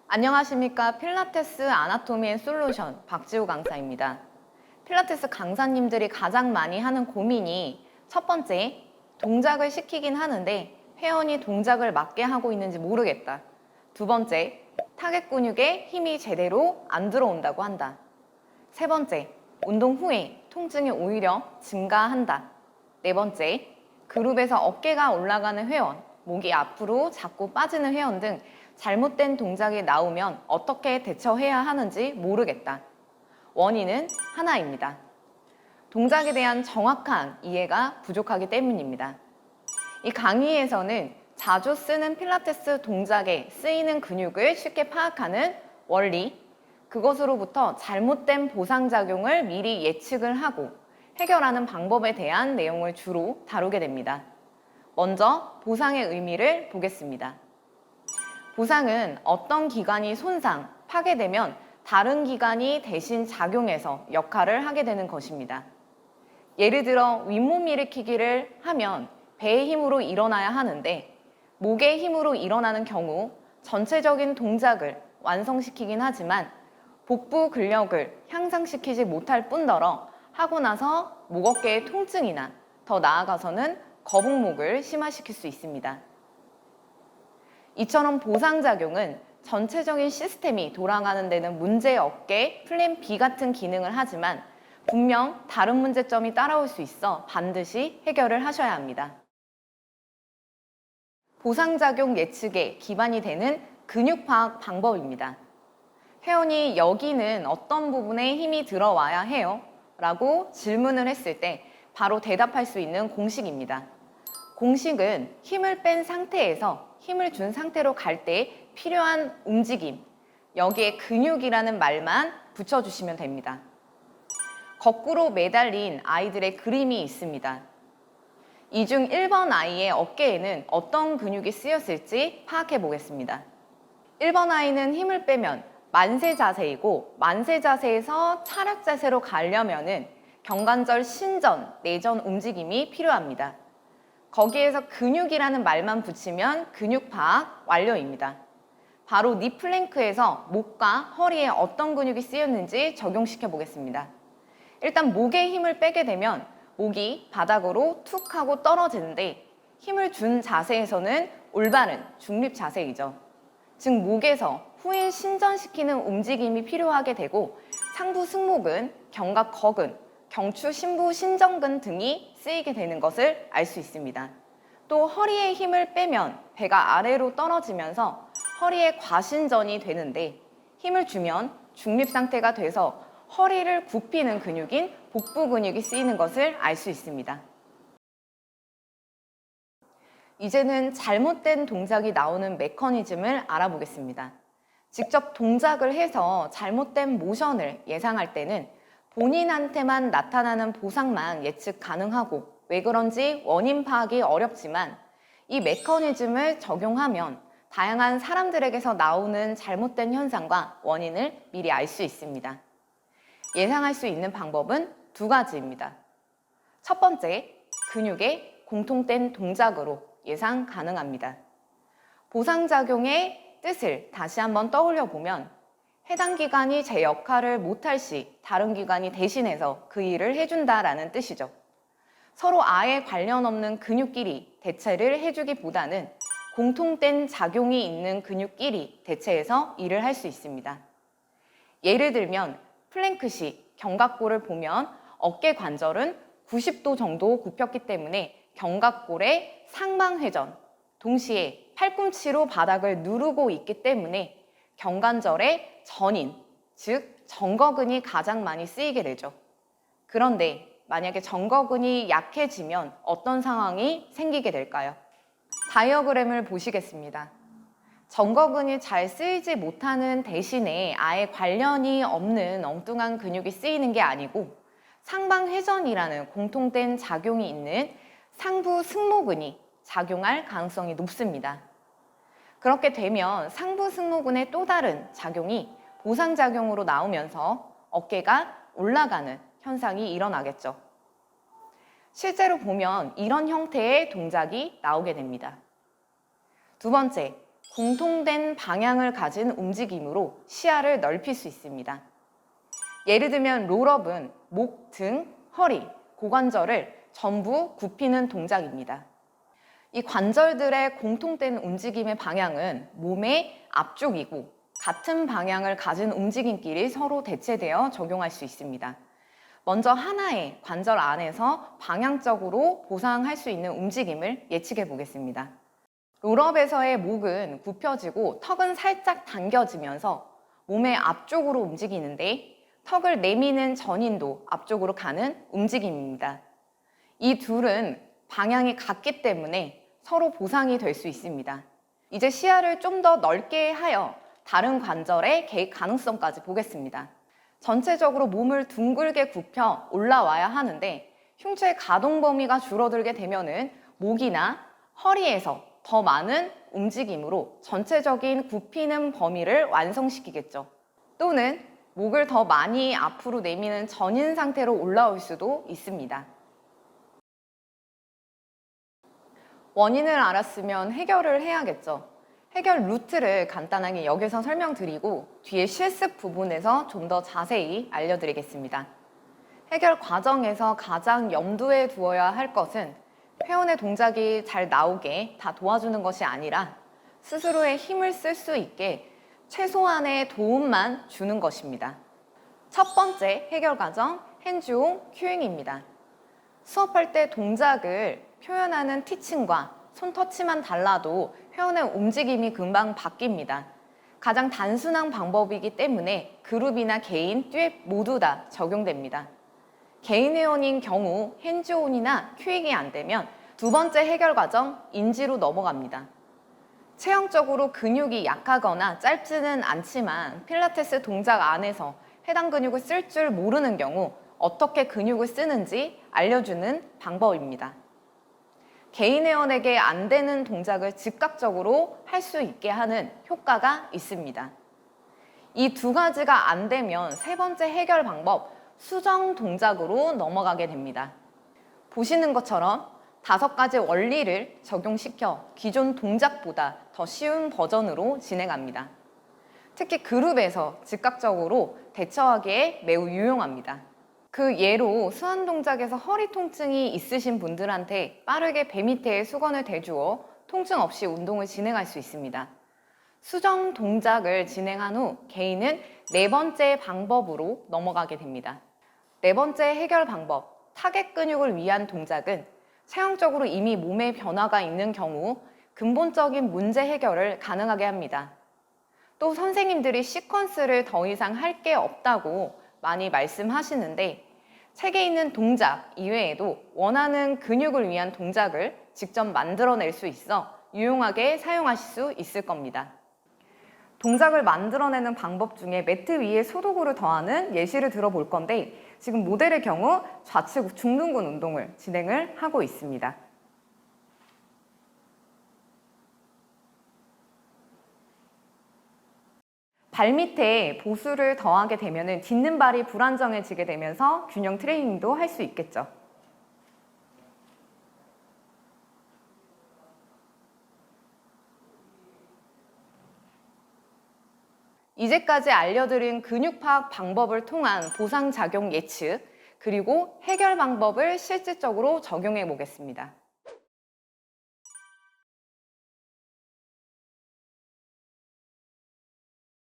안녕하십니까. 필라테스 아나토미 앤 솔루션 박지호 강사입니다. 필라테스 강사님들이 가장 많이 하는 고민이 첫 번째, 동작을 시키긴 하는데 회원이 동작을 맞게 하고 있는지 모르겠다. 두 번째, 타겟 근육에 힘이 제대로 안 들어온다고 한다. 세 번째, 운동 후에 통증이 오히려 증가한다. 네 번째, 그룹에서 어깨가 올라가는 회원, 목이 앞으로 자꾸 빠지는 회원 등 잘못된 동작이 나오면 어떻게 대처해야 하는지 모르겠다. 원인은 하나입니다. 동작에 대한 정확한 이해가 부족하기 때문입니다. 이 강의에서는 자주 쓰는 필라테스 동작에 쓰이는 근육을 쉽게 파악하는 원리, 그것으로부터 잘못된 보상작용을 미리 예측을 하고 해결하는 방법에 대한 내용을 주로 다루게 됩니다. 먼저 보상의 의미를 보겠습니다. 보상은 어떤 기관이 손상, 파괴되면 다른 기관이 대신 작용해서 역할을 하게 되는 것입니다. 예를 들어 윗몸 일으키기를 하면 배의 힘으로 일어나야 하는데 목의 힘으로 일어나는 경우 전체적인 동작을 완성시키긴 하지만 복부 근력을 향상시키지 못할 뿐더러 하고 나서 목 어깨의 통증이나 더 나아가서는 거북목을 심화시킬 수 있습니다. 이처럼 보상작용은 전체적인 시스템이 돌아가는 데는 문제없게 플랜 B 같은 기능을 하지만 분명 다른 문제점이 따라올 수 있어 반드시 해결을 하셔야 합니다. 보상작용 예측에 기반이 되는 근육 파악 방법입니다. 회원이 여기는 어떤 부분에 힘이 들어와야 해요? 라고 질문을 했을 때 바로 대답할 수 있는 공식입니다. 공식은 힘을 뺀 상태에서 힘을 준 상태로 갈 때 필요한 움직임, 여기에 근육이라는 말만 붙여주시면 됩니다. 거꾸로 매달린 아이들의 그림이 있습니다. 이 중 1번 아이의 어깨에는 어떤 근육이 쓰였을지 파악해 보겠습니다. 1번 아이는 힘을 빼면 만세 자세이고 만세 자세에서 차략 자세로 가려면은 경관절 신전, 내전 움직임이 필요합니다. 거기에서 근육이라는 말만 붙이면 근육 파악 완료입니다. 바로 니 플랭크에서 목과 허리에 어떤 근육이 쓰였는지 적용시켜 보겠습니다. 일단 목에 힘을 빼게 되면 목이 바닥으로 툭 하고 떨어지는데 힘을 준 자세에서는 올바른 중립 자세이죠. 즉 목에서 후인 신전시키는 움직임이 필요하게 되고 상부 승모근, 견갑 거근, 경추 신부 신전근 등이 쓰이게 되는 것을 알 수 있습니다. 또 허리에 힘을 빼면 배가 아래로 떨어지면서 허리에 과신전이 되는데 힘을 주면 중립 상태가 돼서 허리를 굽히는 근육인 복부 근육이 쓰이는 것을 알 수 있습니다. 이제는 잘못된 동작이 나오는 메커니즘을 알아보겠습니다. 직접 동작을 해서 잘못된 모션을 예상할 때는 본인한테만 나타나는 보상만 예측 가능하고 왜 그런지 원인 파악이 어렵지만 이 메커니즘을 적용하면 다양한 사람들에게서 나오는 잘못된 현상과 원인을 미리 알 수 있습니다. 예상할 수 있는 방법은 두 가지입니다. 첫 번째, 근육의 공통된 동작으로 예상 가능합니다. 보상작용의 뜻을 다시 한번 떠올려 보면 해당 기관이 제 역할을 못할 시 다른 기관이 대신해서 그 일을 해준다라는 뜻이죠. 서로 아예 관련 없는 근육끼리 대체를 해주기보다는 공통된 작용이 있는 근육끼리 대체해서 일을 할 수 있습니다. 예를 들면 플랭크 시 견갑골을 보면 어깨 관절은 90도 정도 굽혔기 때문에 견갑골의 상방회전, 동시에 팔꿈치로 바닥을 누르고 있기 때문에 견관절의 전인, 즉 정거근이 가장 많이 쓰이게 되죠. 그런데 만약에 정거근이 약해지면 어떤 상황이 생기게 될까요? 다이어그램을 보시겠습니다. 정거근이 잘 쓰이지 못하는 대신에 아예 관련이 없는 엉뚱한 근육이 쓰이는 게 아니고 상방회전이라는 공통된 작용이 있는 상부 승모근이 작용할 가능성이 높습니다. 그렇게 되면 상부 승모근의 또 다른 작용이 보상작용으로 나오면서 어깨가 올라가는 현상이 일어나겠죠. 실제로 보면 이런 형태의 동작이 나오게 됩니다. 두 번째, 공통된 방향을 가진 움직임으로 시야를 넓힐 수 있습니다. 예를 들면 롤업은 목, 등, 허리, 고관절을 전부 굽히는 동작입니다. 이 관절들의 공통된 움직임의 방향은 몸의 앞쪽이고 같은 방향을 가진 움직임끼리 서로 대체되어 적용할 수 있습니다. 먼저 하나의 관절 안에서 방향적으로 보상할 수 있는 움직임을 예측해 보겠습니다. 롤업에서의 목은 굽혀지고 턱은 살짝 당겨지면서 몸의 앞쪽으로 움직이는데 턱을 내미는 전인도 앞쪽으로 가는 움직임입니다. 이 둘은 방향이 같기 때문에 서로 보상이 될 수 있습니다. 이제 시야를 좀 더 넓게 하여 다른 관절의 개입 가능성까지 보겠습니다. 전체적으로 몸을 둥글게 굽혀 올라와야 하는데 흉추의 가동 범위가 줄어들게 되면은 목이나 허리에서 더 많은 움직임으로 전체적인 굽히는 범위를 완성시키겠죠. 또는 목을 더 많이 앞으로 내미는 전인 상태로 올라올 수도 있습니다. 원인을 알았으면 해결을 해야겠죠. 해결 루트를 간단하게 여기서 설명드리고 뒤에 실습 부분에서 좀 더 자세히 알려드리겠습니다. 해결 과정에서 가장 염두에 두어야 할 것은 회원의 동작이 잘 나오게 다 도와주는 것이 아니라 스스로의 힘을 쓸 수 있게 최소한의 도움만 주는 것입니다. 첫 번째 해결 과정, 핸즈온 큐잉입니다. 수업할 때 동작을 표현하는 티칭과 손터치만 달라도 회원의 움직임이 금방 바뀝니다. 가장 단순한 방법이기 때문에 그룹이나 개인, 듀엣 모두 다 적용됩니다. 개인 회원인 경우 핸즈온이나 큐잉이 안 되면 두 번째 해결 과정, 인지로 넘어갑니다. 체형적으로 근육이 약하거나 짧지는 않지만 필라테스 동작 안에서 해당 근육을 쓸 줄 모르는 경우 어떻게 근육을 쓰는지 알려주는 방법입니다. 개인 회원에게 안 되는 동작을 즉각적으로 할 수 있게 하는 효과가 있습니다. 이 두 가지가 안 되면 세 번째 해결 방법, 수정 동작으로 넘어가게 됩니다. 보시는 것처럼 5가지 원리를 적용시켜 기존 동작보다 더 쉬운 버전으로 진행합니다. 특히 그룹에서 즉각적으로 대처하기에 매우 유용합니다. 그 예로 수완 동작에서 허리 통증이 있으신 분들한테 빠르게 배 밑에 수건을 대주어 통증 없이 운동을 진행할 수 있습니다. 수정 동작을 진행한 후 개인은 네 번째 방법으로 넘어가게 됩니다. 네 번째 해결 방법, 타겟 근육을 위한 동작은 체형적으로 이미 몸에 변화가 있는 경우 근본적인 문제 해결을 가능하게 합니다. 또 선생님들이 시퀀스를 더 이상 할 게 없다고 많이 말씀하시는데 책에 있는 동작 이외에도 원하는 근육을 위한 동작을 직접 만들어낼 수 있어 유용하게 사용하실 수 있을 겁니다. 동작을 만들어내는 방법 중에 매트 위에 소도구를 더하는 예시를 들어볼 건데 지금 모델의 경우 좌측 중둔근 운동을 진행을 하고 있습니다. 발밑에 보수를 더하게 되면 딛는 발이 불안정해지게 되면서 균형 트레이닝도 할 수 있겠죠. 이제까지 알려드린 근육 파악 방법을 통한 보상작용 예측, 그리고 해결 방법을 실질적으로 적용해 보겠습니다.